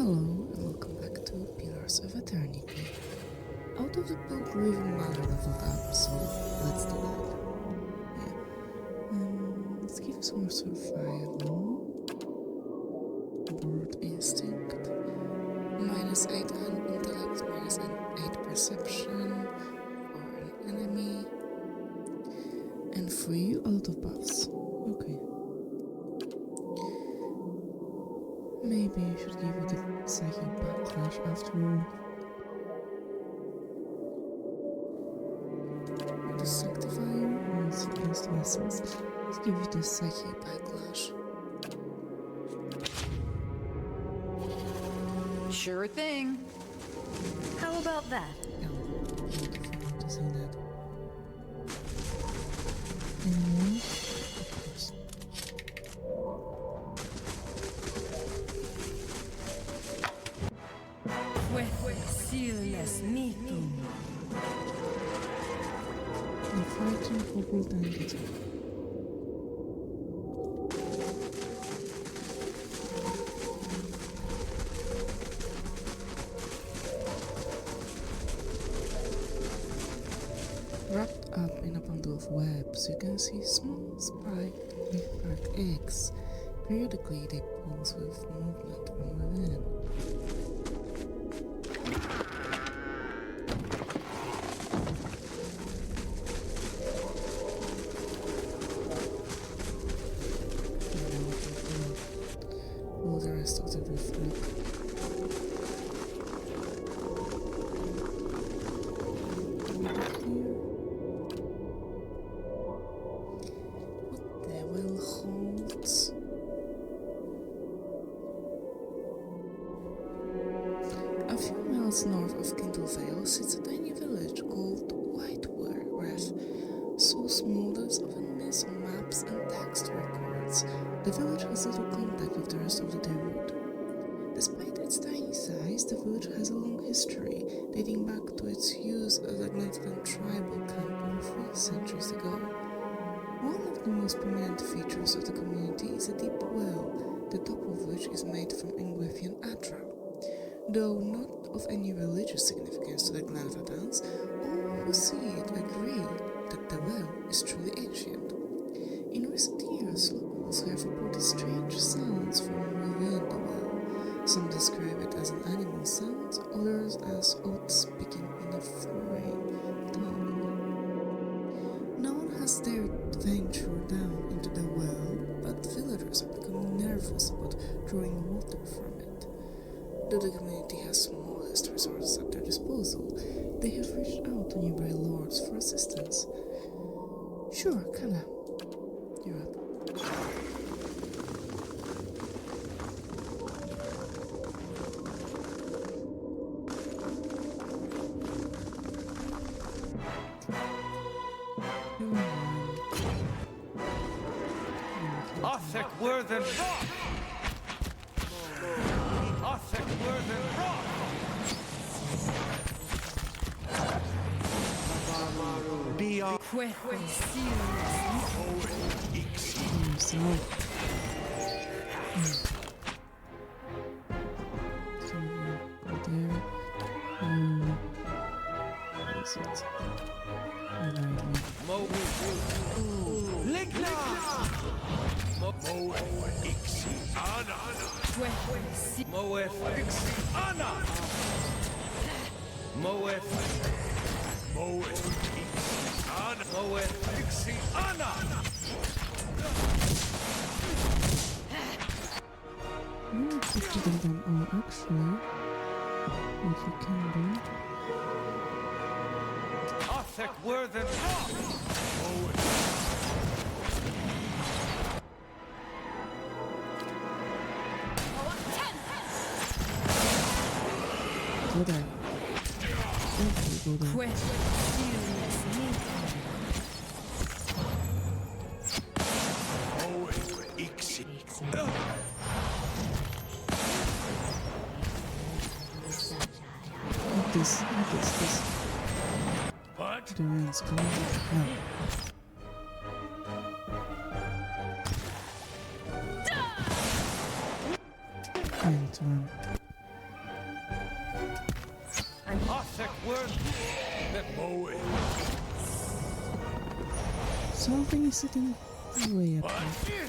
Hello and welcome back to Pillars of Eternity. Out of the blue, Grieving Mother leveled up, so let's do that. Yeah. Let's give you some more survival. Board Instinct. Minus 8 intellect, minus 8 perception for an enemy. And free you out of buffs. Okay. Maybe I should give you the psychic backlash after all. To sanctify you once against vessels. Let's give you the psychic backlash. Sure thing. How about that? Oh, thank you for noticing that. Anymore? Of course. I'm fighting for good identity. Wrapped up in a bundle of webs, you can see small spiked leaf-bark eggs. Periodically they pulse with movement from within. The rest of the roof look. What the will holds. A few miles north of Kindlevale sits a tiny village called Whiteworth, so small that it's often missed on maps and text records. The village has little contact with the rest of the Deerwood. Despite its tiny size, the village has a long history, dating back to its use as a Glentown tribal camp over 3 centuries ago. One of the most prominent features of the community is a deep well, the top of which is made from Ingwithian Atra. Though not of any religious significance to the Glentown's, all who see it agree that the well is truly ancient. In recent years, locals have reported strange sounds from within the well. Some describe it as an animal sound, others as oaths speaking in a foreign tongue. No one has dared venture down into the well, but villagers are becoming nervous about drawing water from it. Though the community has modest resources at their disposal, they have reached out to nearby lords for assistance. Sure, Kala. You're up. Othek Worthen Rock! Othek Worthen Rock! Be our So go there. What is it? Ligna! Moef Ixi Ana! Moef Ixi Ana! Moef Ixi Ana! Moef Ixi Ana! I'm not interested in them all, actually. What you can do. Othek Worthen Rock! Go there. Definitely go there. Moef Ixi This. What? The rain's coming. No. And turn. Nothek word. The moe. Something is sitting way up here.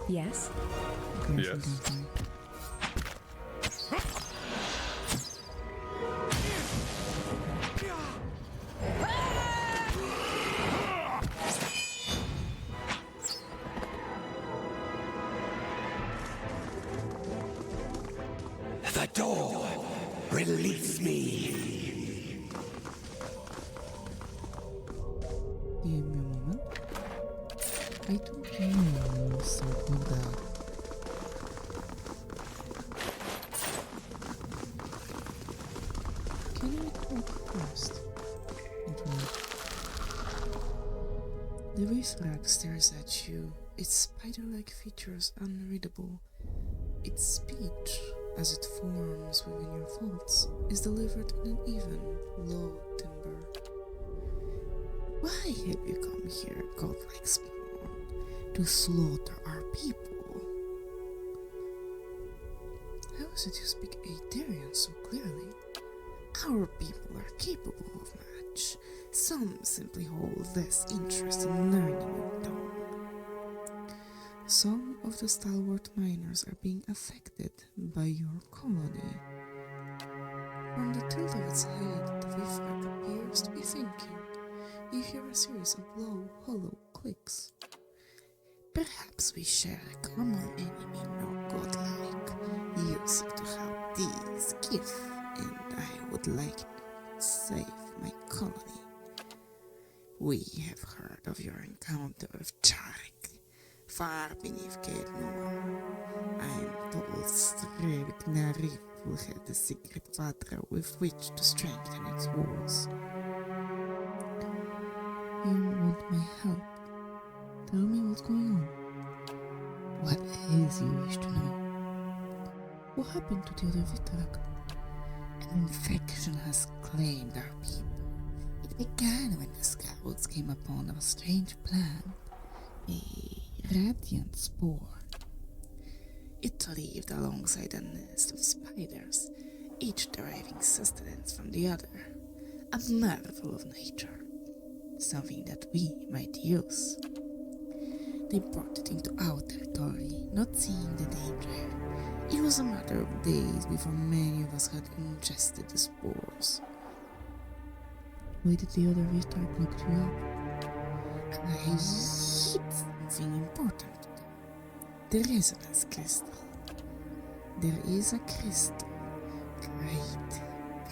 Yes? Okay, Yes. fine. The door. Release me. Give me a moment. I don't know something that. Can I talk first? The Wraith stares at you, its spider-like features unreadable. Its speech, as it forms within your thoughts, is delivered in an even, low timbre. Why have you come here, godlike spawn, to slaughter our people? How is it you speak Aetherian so clearly? Our people are capable of much. Some simply hold less interest in learning your tongue. Some of the stalwart miners are being affected by your colony. From the tilt of its head, the Vifrak appears to be thinking. You hear a series of low, hollow clicks. Perhaps we share a common enemy not godlike. You seek to help these gifts, and I would like to save my colony. We have heard of your encounter with Charek, far beneath Kednor. I am told Strevik Narif will have the secret vatra with which to strengthen its walls. You want my help? Tell me what's going on. What is you wish to know? What happened to the other Vitrak? An infection has claimed our people. It began when the scouts came upon a strange plant, a radiant spore. It thrived alongside a nest of spiders, each deriving sustenance from the other. A marvel of nature. Something that we might use. They brought it into our territory, not seeing the danger. It was a matter of days before many of us had ingested the spores. Why did the other restart knock you up? I hit something important. The resonance crystal. There is a crystal, great,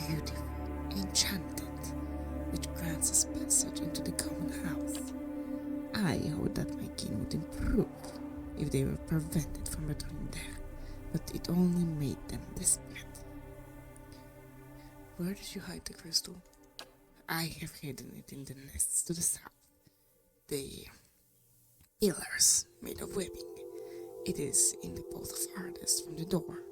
beautiful, enchanted, which grants us passage into the common house. I hope that my kin would improve if they were prevented from returning there, but it only made them desperate. Where did you hide the crystal? I have hidden it in the nests to the south. The pillars made of webbing. It is in the path farthest from the door.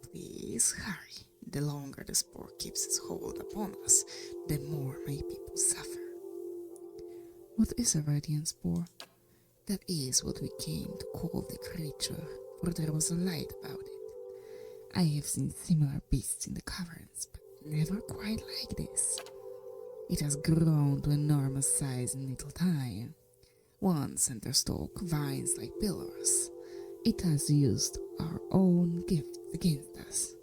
Please hurry. The longer the spore keeps its hold upon us, the more my people suffer. What is a radiant spore? That is what we came to call the creature, for there was a light about it. I have seen similar beasts in the caverns, but never quite like this. It has grown to enormous size in little time. One center stalk vines like pillars. It has used our own gifts against us.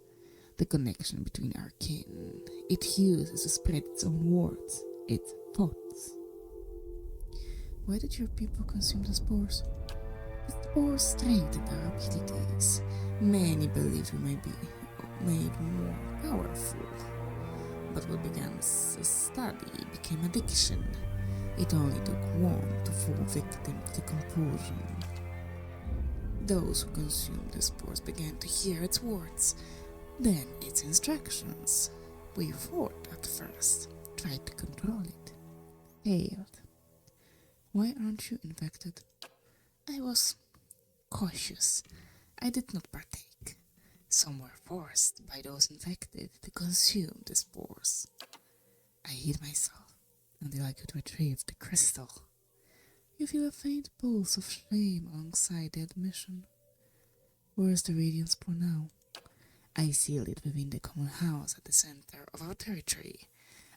The connection between our kin. It uses to spread its own words, its thoughts. Why did your people consume the spores? The spores strengthened our abilities. Many believed we might be made more powerful. But what began as a study became addiction. It only took one to fall victim to the compulsion. Those who consumed the spores began to hear its words, then its instructions. We fought at first, tried to control it, failed. Why aren't you infected? I was cautious. I did not partake. Some were forced by those infected to consume the spores. I hid myself until I could retrieve the crystal. You feel a faint pulse of shame alongside the admission. Where is the radiant spore now? I seal it within the common house at the center of our territory.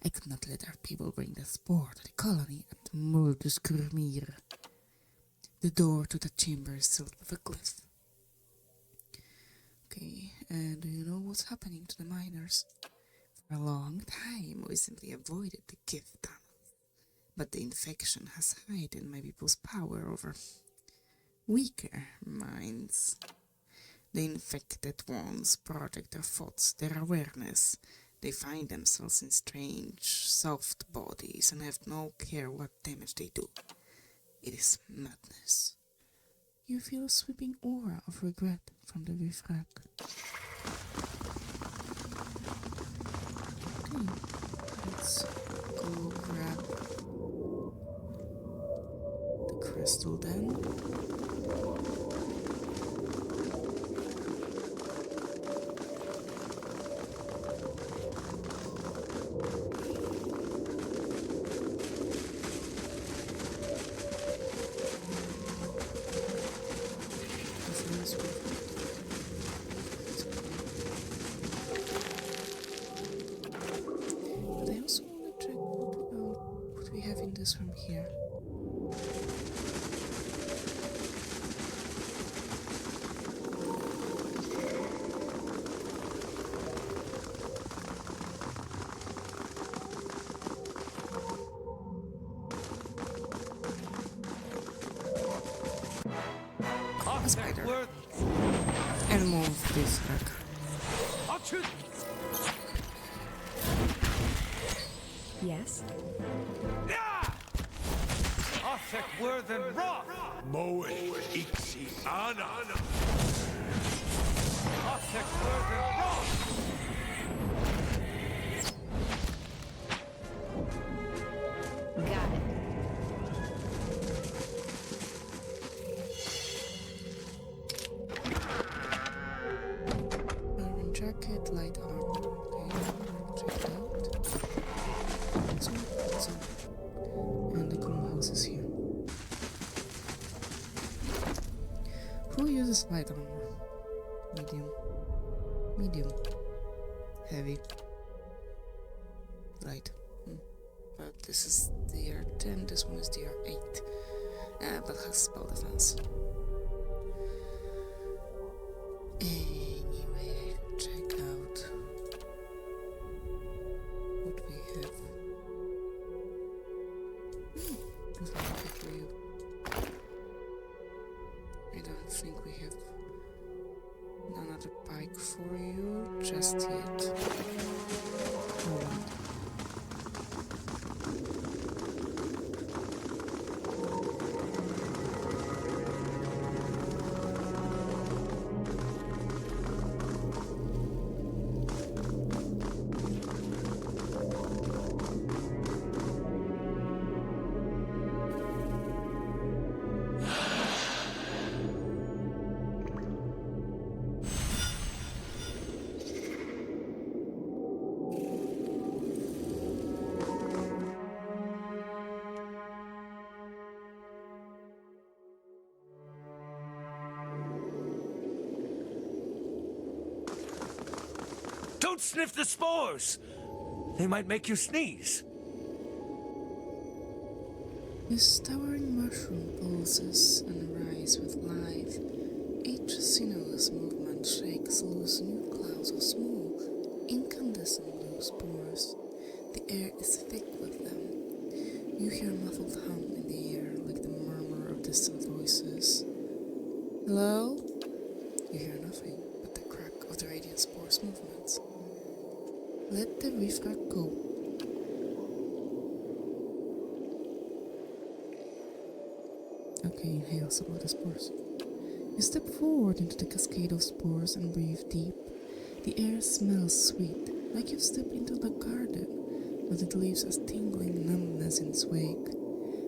I could not let our people bring the spore to the colony at Molduskurmir. The door to the chamber is sealed with a glyph. Okay, and do you know what's happening to the miners? For a long time, we simply avoided the gift tunnel. But the infection has heightened my people's power over weaker minds. The infected ones project their thoughts, their awareness. They find themselves in strange, soft bodies and have no care what damage they do. It is madness. You feel a sweeping aura of regret from the Vifrak. Okay, let's go grab the crystal then. But I also want to check what we have in this room here. A spider. And move this back. Yes? Moe Ixi Ana. Got it. Iron jacket, light armor. Okay, check it out. So. And the common house is here. Who uses light armor? Medium. Medium. Heavy. Light. But this is DR10, this one is DR8. But has spell defense. Anyway, check out what we have. This one will be for you. I don't think we have another bike for you just yet. Hold on. Don't sniff the spores! They might make you sneeze. This towering mushroom pulses and rises with life. Each sinuous movement shakes loose new clouds of small, incandescent blue spores. The air is thick with them. You hear a muffled hum in the air like the murmur of distant voices. Hello? You hear nothing but the crack of the radiant spore's movements. Let the refract go. Okay, inhale some of the spores. You step forward into the cascade of spores and breathe deep. The air smells sweet, like you've stepped into the garden, but it leaves a tingling numbness in its wake.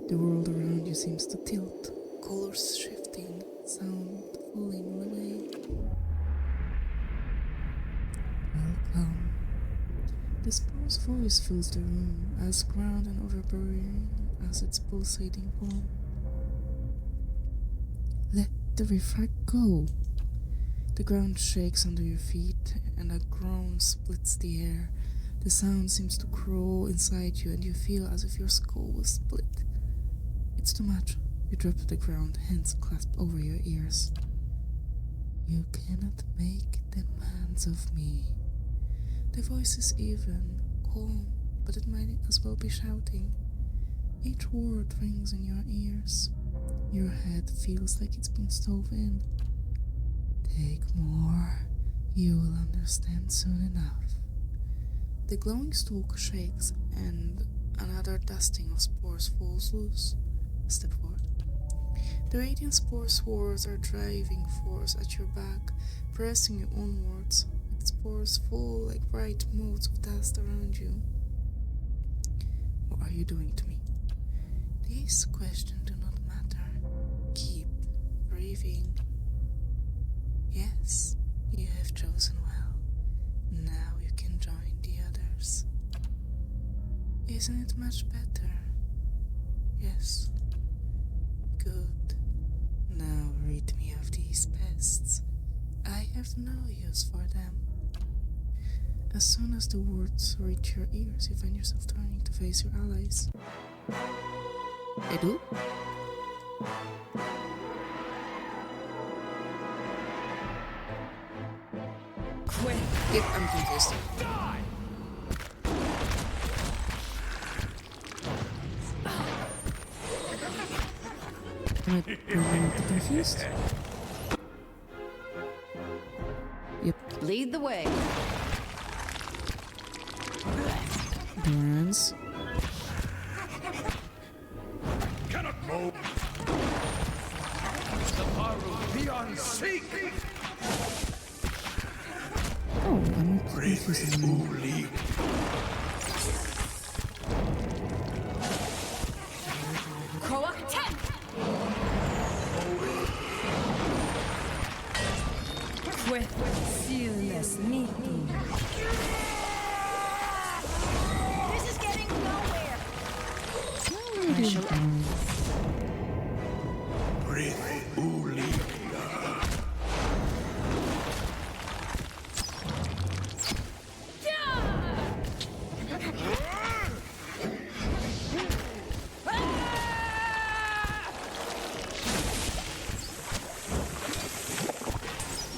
The world around you seems to tilt, colors shifting, sound falling away. Welcome. The spore's voice fills the room, as grand and overbearing as its pulsating form. Let the refract go. The ground shakes under your feet, and a groan splits the air. The sound seems to crawl inside you, and you feel as if your skull was split. It's too much. You drop to the ground, hands clasped over your ears. You cannot make demands of me. The voice is even, calm, but it might as well be shouting. Each word rings in your ears. Your head feels like it's been stove in. Take more. You will understand soon enough. The glowing stalk shakes, and another dusting of spores falls loose. Step forward. The radiant spore swords are driving force at your back, pressing you onwards. Its spores fall like bright motes of dust around you. What are you doing to me? These questions do not matter. Keep breathing. Yes, you have chosen well. Now you can join the others. Isn't it much better? Yes. Good. Now rid me of these pests. I have no use for them. As soon as the words reach your ears, you find yourself turning to face your allies. Edu? Quick! Yep, I'm confused. Am I permanently confused? Yep, Lead the way. Burns. Cannot move. The Baru beyond seek. Oh, I'm not confused anymore. Croak 10! Quick! Sealness meeting. This is getting nowhere!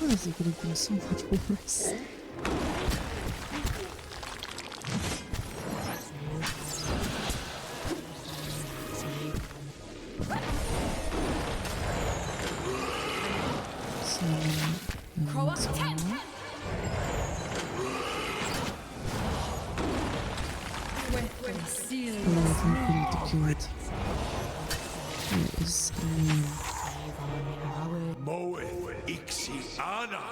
Honestly, it could have been so much worse. Croak 10! Quick! I Sealness think we need to kill it. It is mean. Moe ixi ana.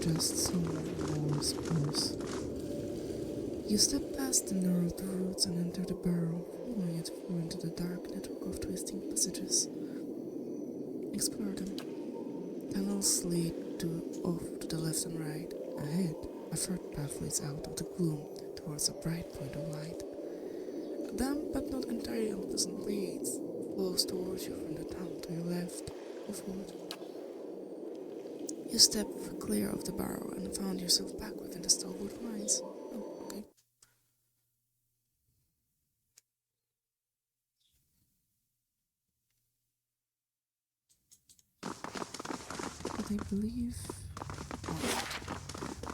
Just some more spores. You step past the narrowed roads and enter the burrow, following it through into the dark network of twisting passages. Explore them. Tunnels lead off to the left and right. Ahead, a third path leads out of the gloom towards a bright point of light. A damp but not entirely unpleasant breeze flows towards you from the tunnel to your left. Go forward. You step clear of the barrow and found yourself back within the Stillwood Mines. Oh, okay. But I believe...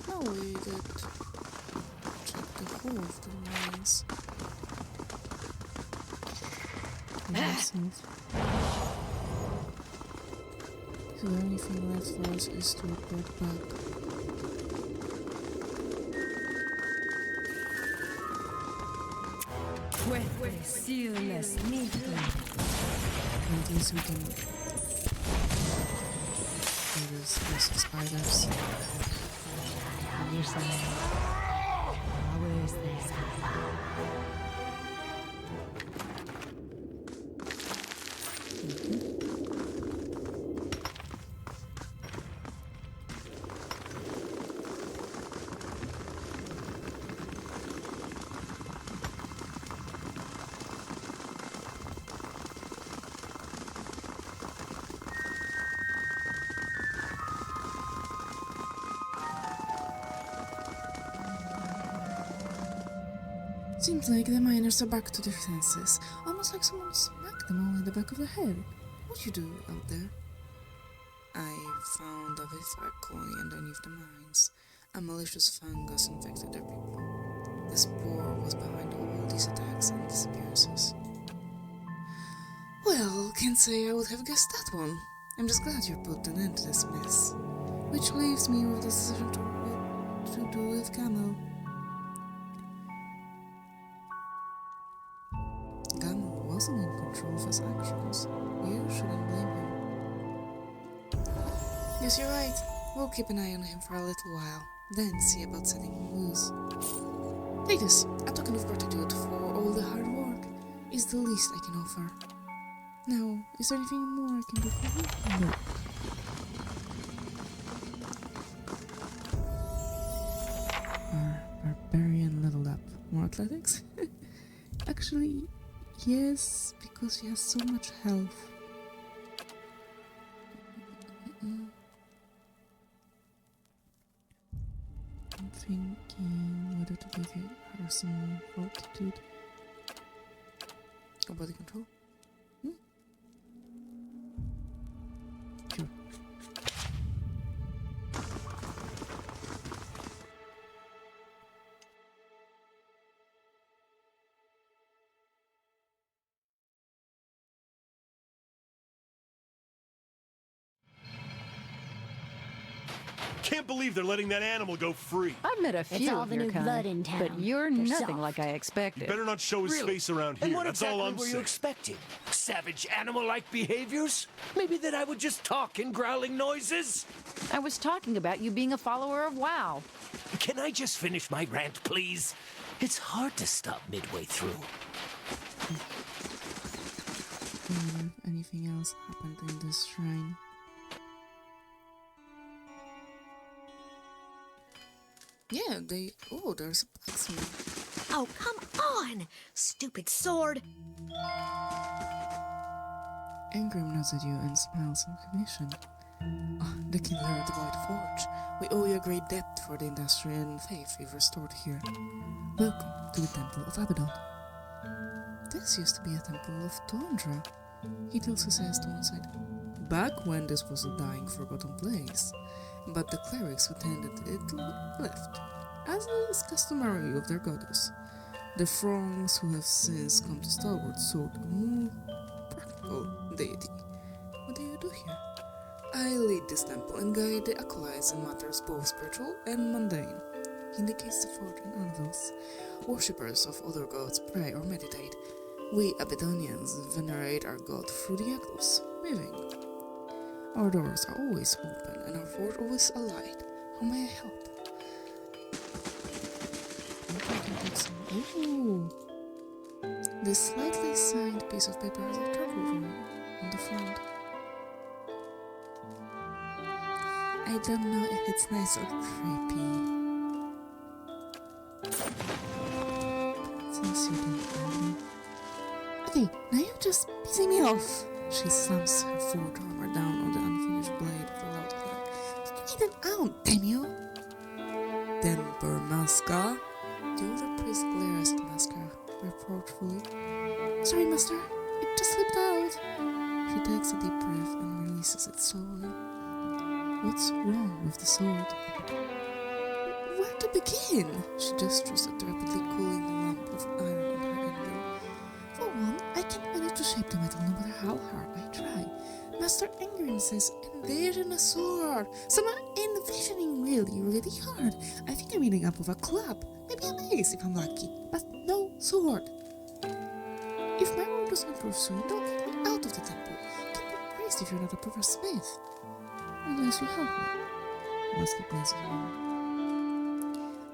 No, we did check the whole of the mines. So the only thing left for us is to report back. Quick! Sealness meeting. At least we can do this list of spiders. On your side. Always there. Seems like the miners are back to their senses, almost like someone smacked them all in the back of the head. What you do out there? I found a Vithar colony underneath the mines. A malicious fungus infected their people. The spore was behind all these attacks and disappearances. Well, can't say I would have guessed that one. I'm just glad you put an end to this mess. Which leaves me with the decision to what to do with Gamel. Gamel wasn't in control of his actions. You shouldn't blame him. Yes, you're right. We'll keep an eye on him for a little while, then see about setting him loose. Take this. A token of gratitude for all the hard work is the least I can offer. Now, is there anything more I can do for you? No. Our barbarian leveled up. More athletics? Actually, yes, because she has so much health. I'm thinking whether to give her some more fortitude. Or body control? Sure. Can't believe they're letting that animal go free. I've met a It's few all of the your new kind, blood in town. but you're They're nothing soft. like I expected. Better not show his Really? face around And here. what That's exactly all I'm were you saying. expecting? Savage animal-like behaviors? Maybe that I would just talk in growling noises? I was talking about you being a follower of WoW. Can I just finish my rant, please? It's hard to stop midway through. I wonder if anything else happened in this shrine. Yeah, there's a blacksmith. Oh, come on! Stupid sword! Ingram nods at you and smiles in recognition. Ah, the Kindler of the White Forge. We owe you a great debt for the industry and faith you've restored here. Welcome to the Temple of Abaddon. This used to be a temple of Tundra. He tilts his head to one side. Back when this was a dying, forgotten place. But the clerics who tended it left, as is customary of their goddess. The throngs who have since come to Stalwart sought a more practical deity. What do you do here? I lead this temple and guide the acolytes in matters both spiritual and mundane. He indicates the Forge and Anvils. Worshippers of other gods pray or meditate. We Abaddonians venerate our god through the echoes, weaving. Our doors are always open and our forge always alight. How may I help? Ooh. This slightly signed piece of paper has a turtle room on the front. I don't know if it's nice or creepy. Since you don't know me. Okay, now you're just pissing me off. She slams her forge armor down on the unfinished blade with a loud clack. You need an out, damn you! Temper Masca. The older priest glares at Masca reproachfully. Sorry, master, it just slipped out. She takes a deep breath and releases it slowly. What's wrong with the sword? Where to begin? She gestures at the rapidly cooling lump of iron on her anvil. For one, I can't manage to shape the metal no matter how hard I try. Master Ingram says envision a sword. So I'm envisioning really, really hard. I think I'm eating up with a club, maybe a mace if I'm lucky, but no sword. If my work doesn't improve soon, don't get me out of the temple. Can't be praised if you're not a proper smith. Unless you help me. Musky glances at me.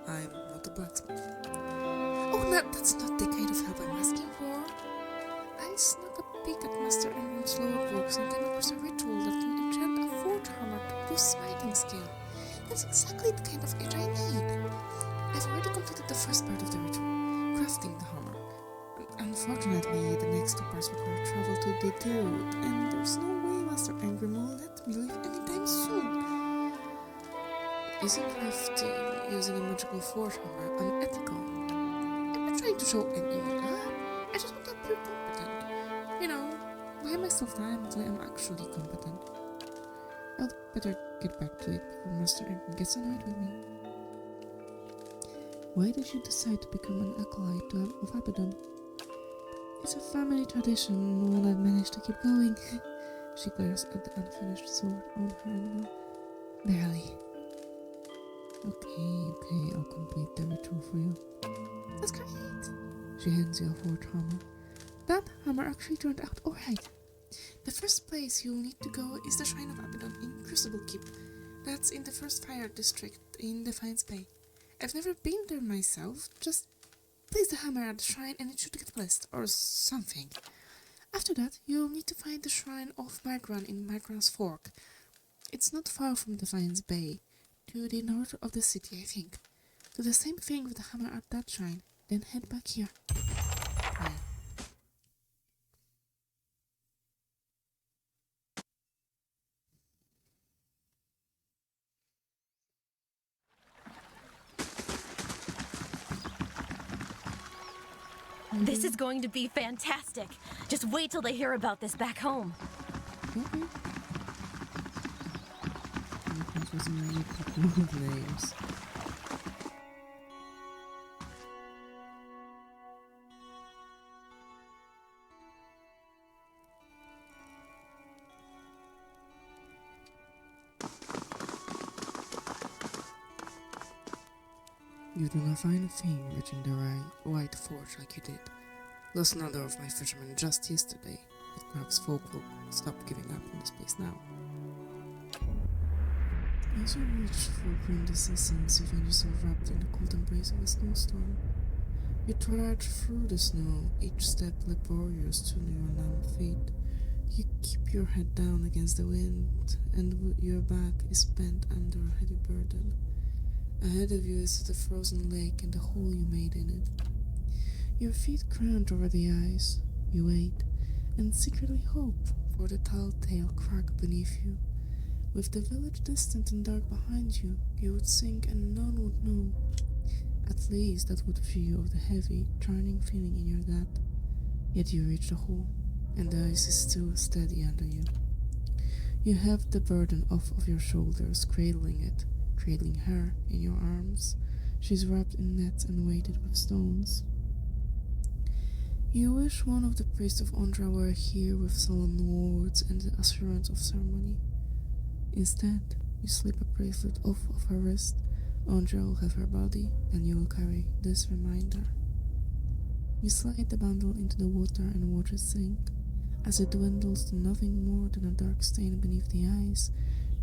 I'm not a blacksmith. Oh, that's not the kind of help I'm asking for. I snuck a peek at Master Ingram's lower works and came across a ritual that can enchant a forge hammer to boost smiting skill. That's exactly the kind of edge I need. I've already completed the first part of the ritual, crafting the hammer. Unfortunately, the next two parts require travel to the Deerwood, and there's no way Master Ingram will let me leave anytime soon. Isn't crafting using a magical forge hammer unethical? I'm not trying to show anyone that. I just want to appear competent. You know, buy myself time until I'm actually competent. I'll better get back to it before Master Evna gets annoyed with me. Why did you decide to become an acolyte of Abaddon? It's a family tradition, and one I've managed to keep going. She glares at the unfinished sword on her animal. Barely. Okay, I'll complete the ritual for you. That's great. She hands you a forged hammer. That hammer actually turned out alright. The first place you'll need to go is the Shrine of Abaddon in Crucible Keep. That's in the first fire district in Defiance Bay. I've never been there myself, just place the hammer at the shrine and it should get blessed, or something. After that, you'll need to find the Shrine of Margran in Margran's Fork. It's not far from Defiance Bay, to the north of the city, I think. Do the same thing with the hammer at that shrine, then head back here. Yeah. This is going to be fantastic. Just wait till they hear about this back home. Names. You do not find a thing reaching the white forge like you did. Lost another of my fishermen just yesterday, but perhaps folk will stop giving up on this place now. As you reach for grim distance, you find yourself wrapped in the cold embrace of a snowstorm. You trudge through the snow, each step laborious to your numb feet. You keep your head down against the wind, and your back is bent under a heavy burden. Ahead of you is the frozen lake and the hole you made in it. Your feet crunch over the ice. You wait, and secretly hope for the telltale crack beneath you. With the village distant and dark behind you, you would sink and none would know. At least that would free you of the heavy, churning feeling in your gut. Yet you reach the hole, and the ice is still steady under you. You have the burden off of your shoulders, cradling her in your arms. She's wrapped in nets and weighted with stones. You wish one of the priests of Ondra were here with solemn words and the assurance of ceremony. Instead, you slip a bracelet off of her wrist. Ondra will have her body, and you will carry this reminder. You slide the bundle into the water and watch it sink. As it dwindles to nothing more than a dark stain beneath the ice,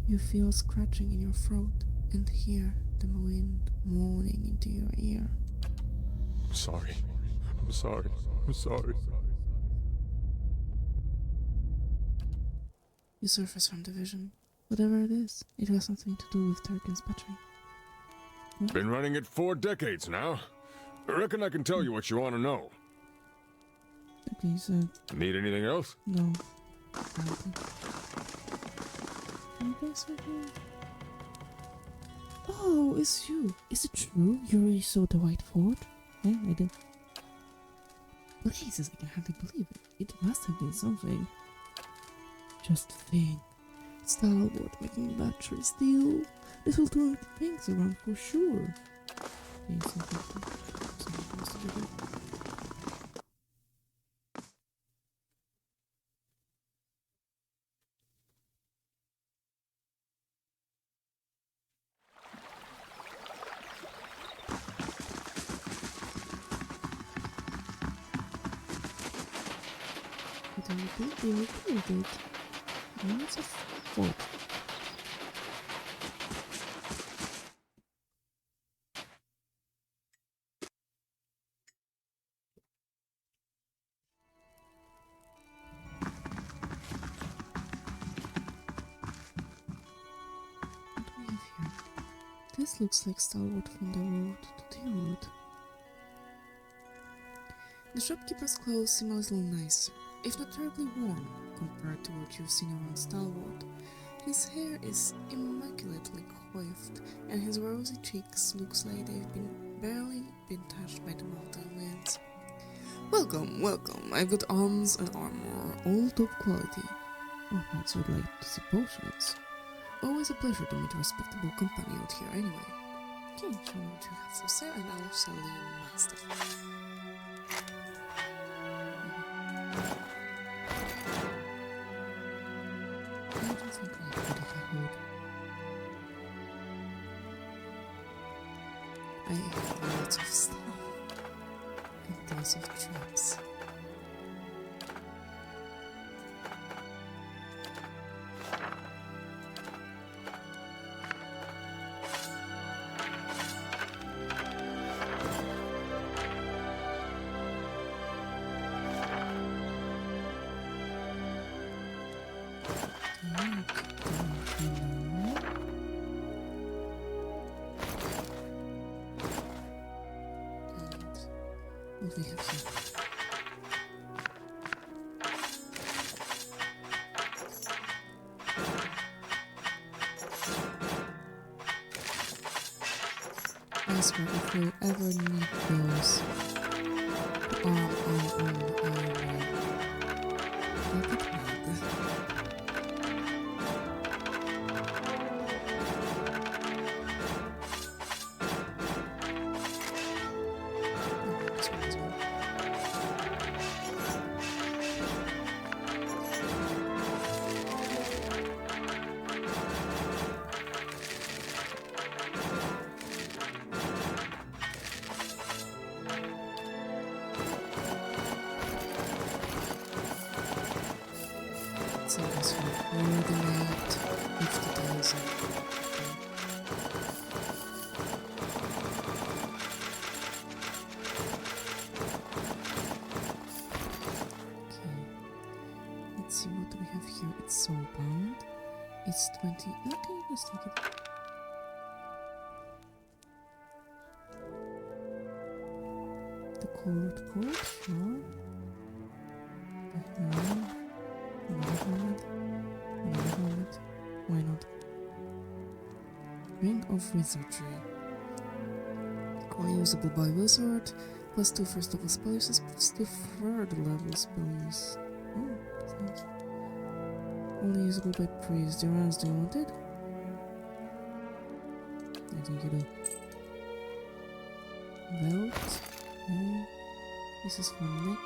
you feel scratching in your throat and hear the wind moaning into your ear. I'm sorry. You surface from the vision. Whatever it is, it has something to do with Turkin's battery. What? Been running it 4 decades now. I reckon I can tell you what you want to know. Okay, so... Need anything else? No. I don't think. Can you guys right here? Oh, it's you. Is it true? You really saw the White Forge? Yeah, I did. Oh, Jesus, I can hardly believe it. It must have been something. Just think. Stalwart making battery steel. This will turn things around for sure. Okay, something has to be good. They rebuilt it. Now it's a fort. What do we have here? This looks like Stalwart from the road to the road. The shopkeeper's clothes seem a little nicer, if not terribly warm, compared to what you've seen around Stalwart. His hair is immaculately coiffed, and his rosy cheeks looks like they've been barely been touched by the mountain winds. Welcome, welcome. I've got arms and armor, all top quality. Or perhaps you'd like to see potions. Always a pleasure to meet respectable company out here anyway. Okay, show me what you have to say and I'll sell you my stuff. I don't think I could if I would. I have lots of stuff. And lots of traps. What we have here? I swear, if we ever need those, look at that. So this one, already made 50,000. Okay, let's see what we have here. It's soulbound. It's 20. Okay, let's take it. The cold, sure. Another helmet. Why not? Ring of Wizardry. Only usable by wizard. Plus 2 first level spell uses, plus 2 third level spell use. Oh, that's nice. Only usable by priest. Do you want it? I think you do. Belt. Okay. This is for neck.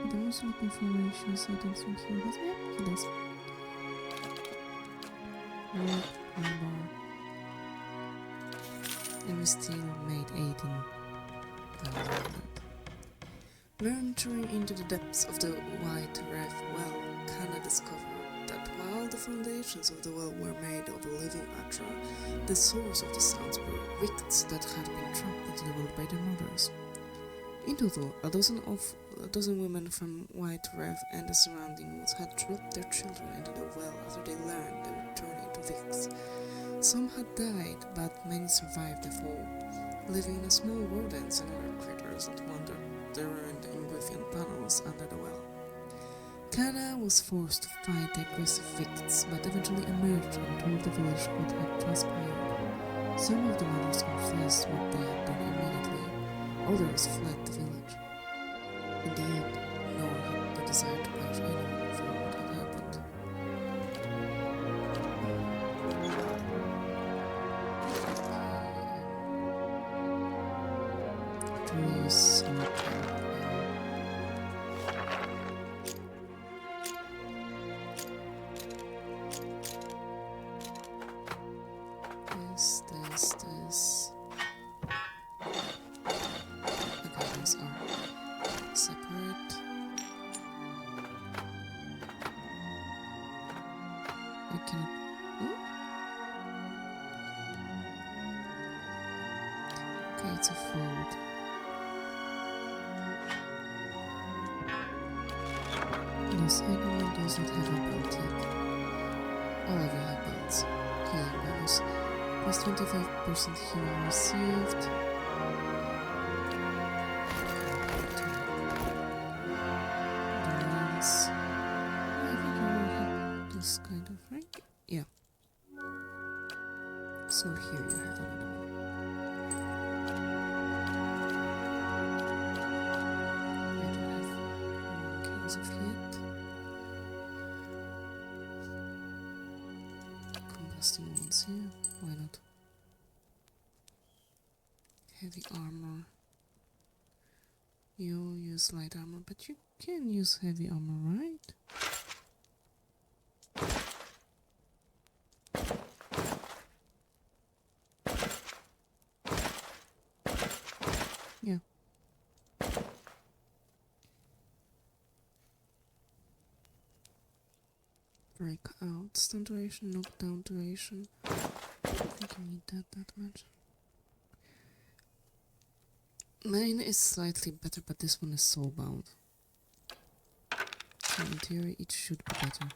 I'm also looking for ratios. I don't think he does. Yeah, he does. And we still made 18. We're entering into the depths of the White Reef Well. Kana discovered that while the foundations of the well were made of a living Atra, the source of the sounds were ricks that had been trapped into the well by their mothers. In total, a dozen women from White Reef and the surrounding woods had dropped their children into the well after they learned they would turn into Vicks. Some had died, but many survived the fall, living in a small rodents and other critters that wandered around in Withian tunnels under the well. Kana was forced to fight the aggressive Vicks, but eventually emerged and told the village what had transpired. Some of the mothers confessed what they had done immediately. Others fled the village. In the end, no one had the desire to punish anyone for what had happened. Trees, this. Okay, those are separate. I can. Okay, it's a fold. The second one does not have a boutique. All of you have belts. Healing bonus. Plus 25% healing received. The ones. I think I already have this kind of rank. Yeah. So here you have another one. I don't have cans of yet. Combusting ones here. Why not? Heavy armor. You use light armor, but you can use heavy armor, right? Yeah. Break out. Stun duration, knockdown duration. I don't think you need that much. Mine is slightly better, but this one is soulbound. So in theory, it should be better.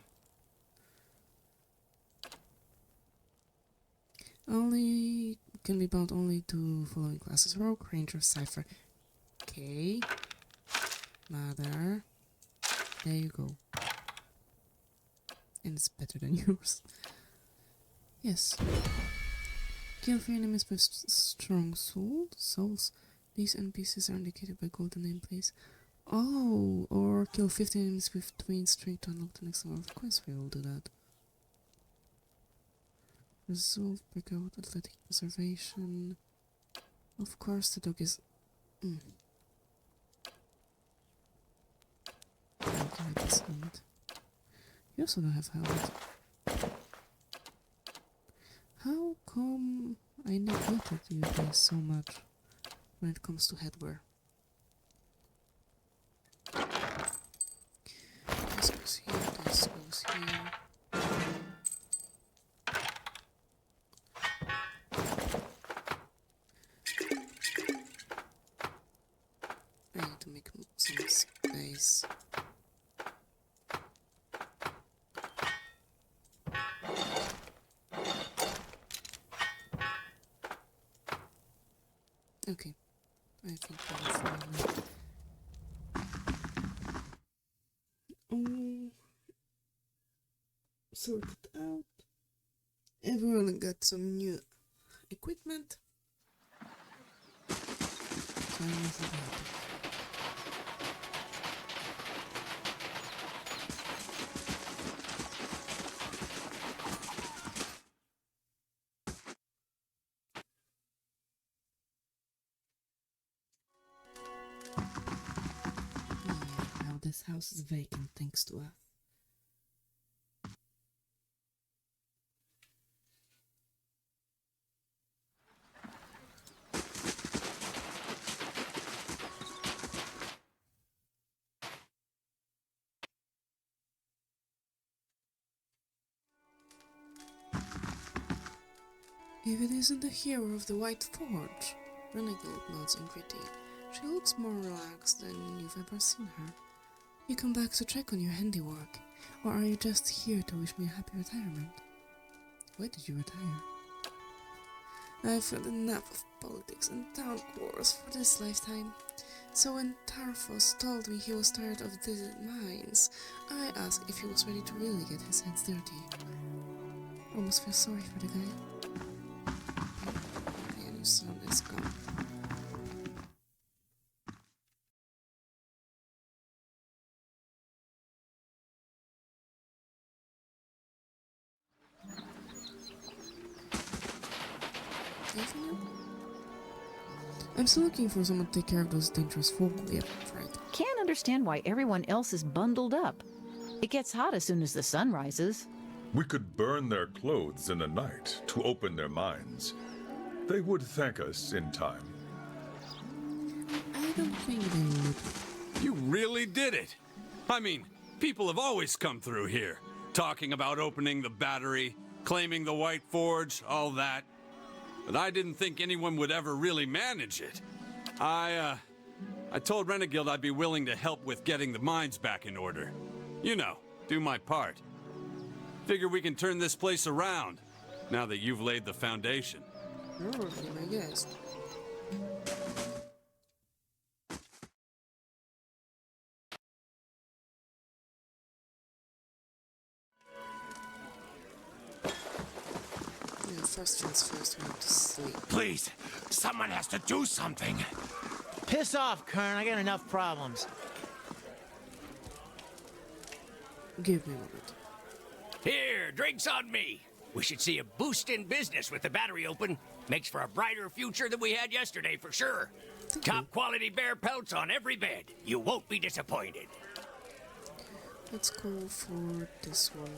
Only can be bound only to following classes: Rogue, Ranger, Cypher. Okay. Mother. There you go. And it's better than yours. Yes. Kill 3 enemies with strong souls. These NPCs are indicated by golden nameplates. Oh, or kill 15 enemies with twin string to unlock the next level. Of course we will do that. Resolve, breakout, athletic preservation. Of course the dog is... Okay, this helmet. You also don't have helmet. How come I neglected you guys so much when it comes to headwear? This goes here, this goes here. I need to make some space. Okay, I think we're fine. Sorted out. Everyone got some new equipment. Time is about. Now this house is vacant thanks to us. If it isn't the hero of the White Forge, Renegade nods and gritty. She looks more relaxed than you've ever seen her. You come back to check on your handiwork, or are you just here to wish me a happy retirement? Why did you retire? I've had enough of politics and town wars for this lifetime. So when Tarfos told me he was tired of the mines, I asked if he was ready to really get his hands dirty. Almost feel sorry for the guy. And your son is gone. Evna? I'm still looking for someone to take care of those dangerous folk. Yep, right. Can't understand why everyone else is bundled up. It gets hot as soon as the sun rises. We could burn their clothes in the night to open their minds. They would thank us in time. I don't think they would. You really did it! I mean, people have always come through here, talking about opening the battery, claiming the White Forge, all that. But I didn't think anyone would ever really manage it. I told Renegade I'd be willing to help with getting the mines back in order. You know, do my part. Figure we can turn this place around, now that you've laid the foundation. Oh, I guess. first things first, we need to sleep. Please, someone has to do something. Piss off, Kern. I got enough problems. Give me a moment. Here, drinks on me. We should see a boost in business with the battery open. Makes for a brighter future than we had yesterday, for sure. Top quality bear pelts on every bed. You won't be disappointed. Let's go for this one.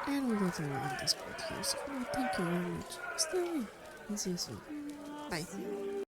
And we'll go to end this part here. So, thank you very much. Stay. See you soon. Bye.